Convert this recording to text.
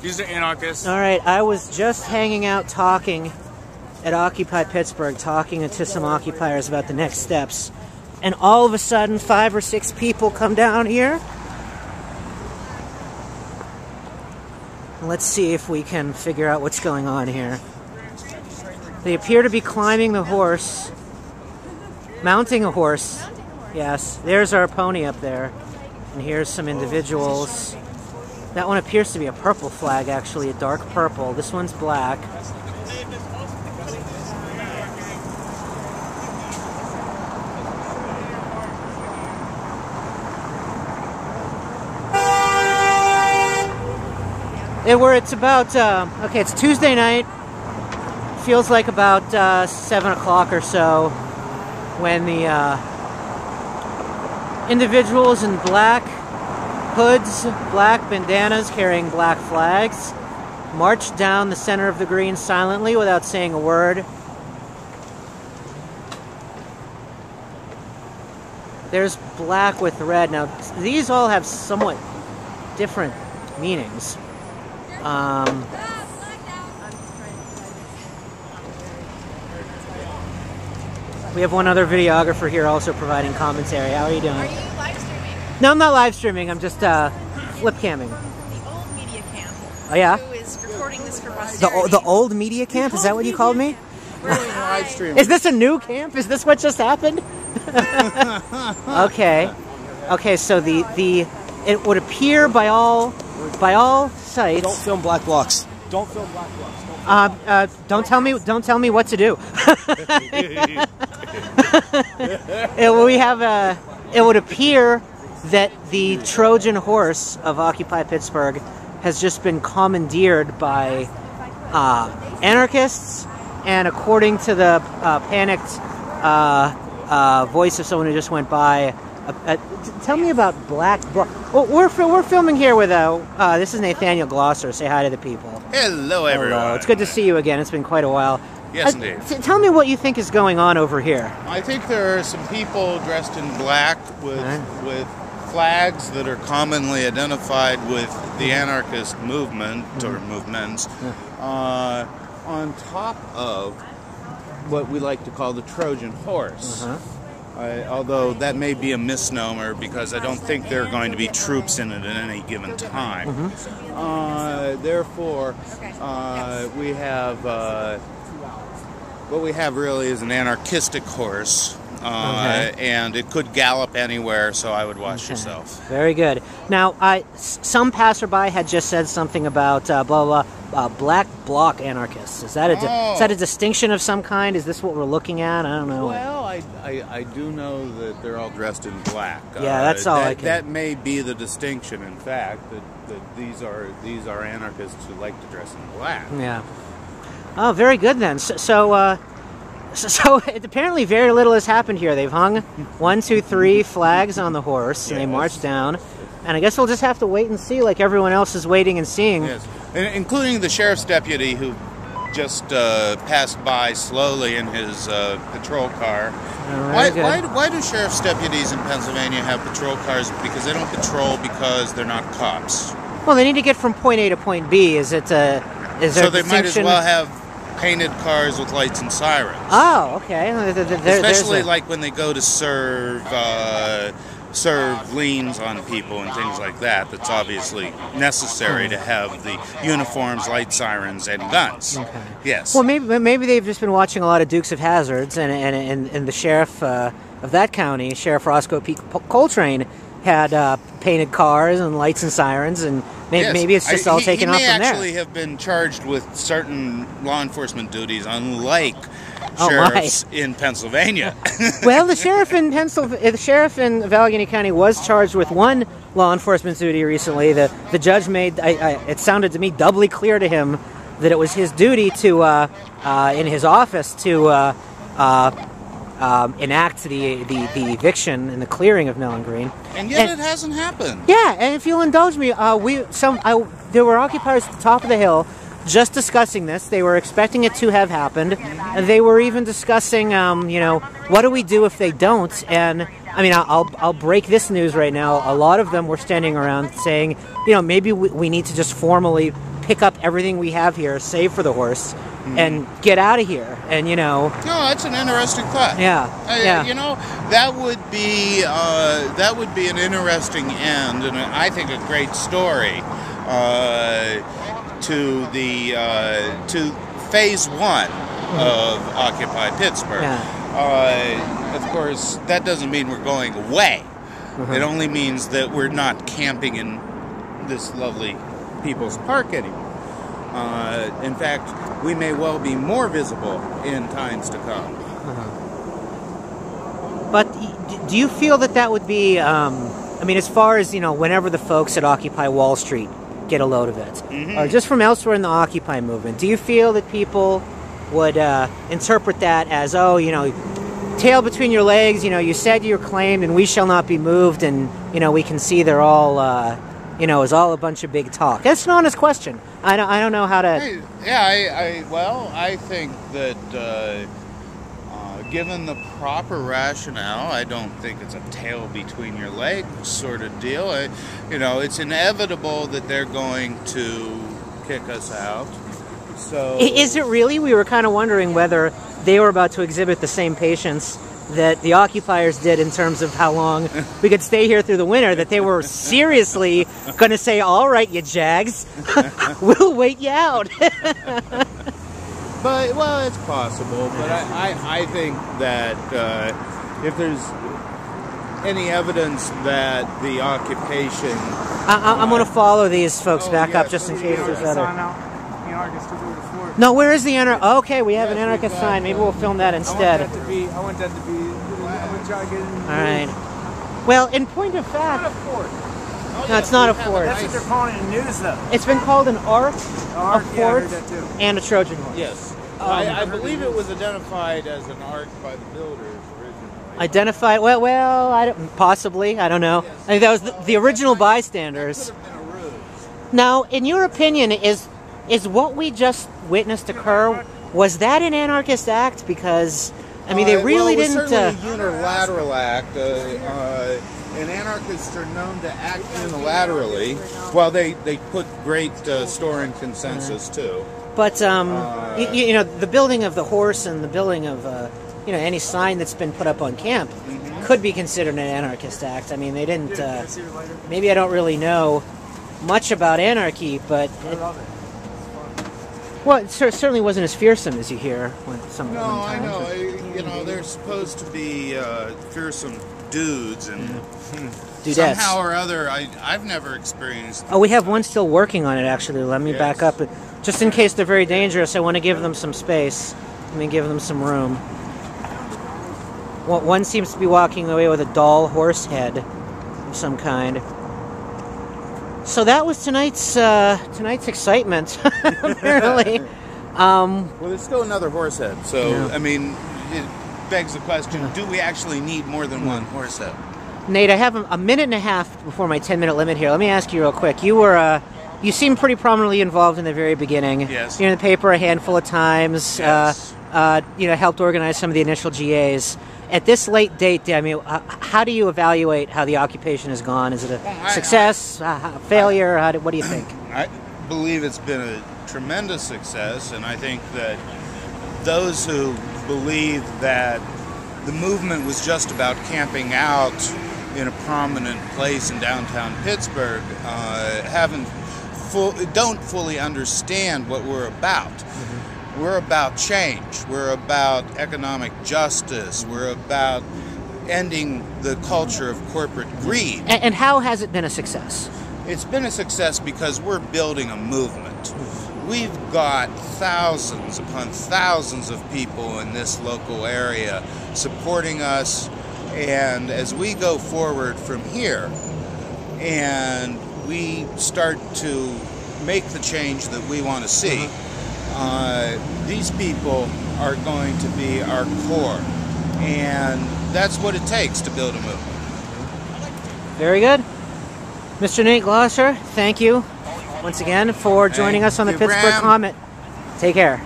He's the anarchist. All right, I was just hanging out talking at Occupy Pittsburgh, talking to some occupiers about the next steps. And all of a sudden, 5 or 6 people come down here. Let's see if we can figure out what's going on here. They appear to be climbing the horse. Mounting a horse. Yes, there's our pony up there. And here's some individuals. That one appears to be a purple flag, actually, a dark purple. This one's black. It's about, okay, it's Tuesday night. Feels like about 7 o'clock or so when the individuals in black hoods, black bandanas carrying black flags marched down the center of the green silently without saying a word. There's black with red. Now, these all have somewhat different meanings. We have one other videographer here also providing commentary. How are you doing? Are you live streaming? No, I'm not live streaming. I'm just flip camming. The old media camp. Oh yeah? Who is recording this for posterity. The old media camp? Is that what you called me? We're doing live streaming. Is this a new camp? Is this what just happened? Okay. Okay, so it would appear by all sites. Don't film black blocks. Don't film black blocks. Don't tell me what to do. It would appear that the Trojan horse of Occupy Pittsburgh has just been commandeered by anarchists, and according to the panicked voice of someone who just went by, tell me about black bloc. Well, we're filming here with this is Nathaniel Glosser. Say hi to the people. Hello, everyone. Hello. It's good to see you again. It's been quite a while. Yes, indeed. Tell me what you think is going on over here. I think there are some people dressed in black with flags that are commonly identified with the anarchist movement or movements on top of what we like to call the Trojan horse. Although that may be a misnomer because I don't think there are going to be troops in it at any given time. Therefore, we have what we have really is an anarchistic horse, and it could gallop anywhere, so I would watch yourself. Very good. Now, some passerby had just said something about black bloc anarchists. Is that a distinction of some kind? Is this what we're looking at? I don't know. Well, I do know that they're all dressed in black. Yeah, that's all I can. That may be the distinction, in fact, that these are anarchists who like to dress in black. Yeah. Oh, very good then. So apparently very little has happened here. They've hung 1, 2, 3 flags on the horse, and they marched down. And I guess we'll just have to wait and see, like everyone else is waiting and seeing. Yes, including the sheriff's deputy who just passed by slowly in his patrol car. Why do sheriff's deputies in Pennsylvania have patrol cars? Because they don't patrol because they're not cops. Well, they need to get from point A to point B. Is there so they might as well have painted cars with lights and sirens. Oh, okay. Especially like when they go to serve liens on people and things like that. That's obviously necessary to have the uniforms, light sirens, and guns. Okay. Yes. Well, maybe they've just been watching a lot of Dukes of Hazzards, and the sheriff of that county, Sheriff Roscoe P. Coltrane, had painted cars and lights and sirens, and maybe it's just all taken off from there. He may actually have been charged with certain law enforcement duties, unlike sheriffs in Pennsylvania. Well, the sheriff in Allegheny County was charged with one law enforcement duty recently. The judge made it sounded to me doubly clear to him that it was his duty to in his office to enact the eviction and the clearing of Mellon Green. And yet it hasn't happened. Yeah, and if you'll indulge me, there were occupiers at the top of the hill just discussing this. They were expecting it to have happened. And they were even discussing, what do we do if they don't? And I mean, I'll break this news right now. A lot of them were standing around saying, maybe we need to just formally pick up everything we have here, save for the horse, and get out of here. And, you know... No, that's an interesting thought. Yeah, yeah. You know, that would be an interesting end, and I think a great story to phase one of Occupy Pittsburgh. Yeah. Of course, that doesn't mean we're going away. It only means that we're not camping in this lovely People's Park anymore. In fact, we may well be more visible in times to come. But do you feel that that would be, I mean, as far as, you know, whenever the folks at Occupy Wall Street get a load of it, or just from elsewhere in the Occupy movement, do you feel that people would interpret that as, oh, you know, tail between your legs, you know, you said you were claimed and we shall not be moved, and, you know, we can see they're all, you know, it's all a bunch of big talk? That's an honest question. I don't know how to... Well, I think that given the proper rationale, I don't think it's a tail between your legs sort of deal. You know, it's inevitable that they're going to kick us out. So is it really? We were kind of wondering whether they were about to exhibit the same patience that the occupiers did in terms of how long we could stay here through the winter, that they were seriously going to say, all right, you jags, we'll wait you out. But, well, it's possible, but I think that if there's any evidence that the occupation... I'm going to follow these folks back up just in case there's other... No, where is the anarchist? Okay, we have an anarchist sign. Maybe we'll film that instead. I want that to be. I'm gonna try to get it. All right. Well, in point of fact, It's not a fort. no, it's not a fort. That's what they're calling it in the news, though. It's been called an ark, a Yeah, I fort, heard that too. and a Trojan horse. Yes. I believe it was identified as an ark by the builders originally. Identified? Well, I don't, possibly. I don't know. I think that was the original bystanders. Could have been a ruse. Now, in your opinion, is what we just witnessed occur, was that an anarchist act? Because, I mean, they really well, it was didn't... certainly a unilateral act. And anarchists are known to act unilaterally. Well, they put great store in consensus, too. But, you know, the building of the horse and the building of, you know, any sign that's been put up on camp could be considered an anarchist act. I mean, they didn't... maybe I don't really know much about anarchy, but... Well, it certainly wasn't as fearsome as you hear when some. No, I know. You know, they're supposed to be fearsome dudes, and Dudettes. somehow or other, I've never experienced. Oh, we have one still working on it. Actually, let me back up. Just in case they're very dangerous, I want to give them some space. Let me give them some room. One seems to be walking away with a doll horse head of some kind. So that was tonight's excitement, apparently. Well, there's still another horse head, so, Yeah. I mean, it begs the question, do we actually need more than one horse head? Nate, I have a minute and a half before my 10-minute limit here. Let me ask you real quick. You were, you seemed pretty prominently involved in the very beginning. Yes. You're in the paper a handful of times. Yes. You know, helped organize some of the initial GAs. At this late date, I mean, how do you evaluate how the occupation has gone? Is it a success, failure? What do you think? I believe it's been a tremendous success, and I think that those who believe that the movement was just about camping out in a prominent place in downtown Pittsburgh don't fully understand what we're about. We're about change. We're about economic justice. We're about ending the culture of corporate greed. And how has it been a success? It's been a success because we're building a movement. We've got thousands upon thousands of people in this local area supporting us, and as we go forward from here and we start to make the change that we want to see, these people are going to be our core, and that's what it takes to build a movement. Very good. Mr. Nate Glosser, thank you once again for joining us on the Thank you, Pittsburgh Bram. Comet. Take care.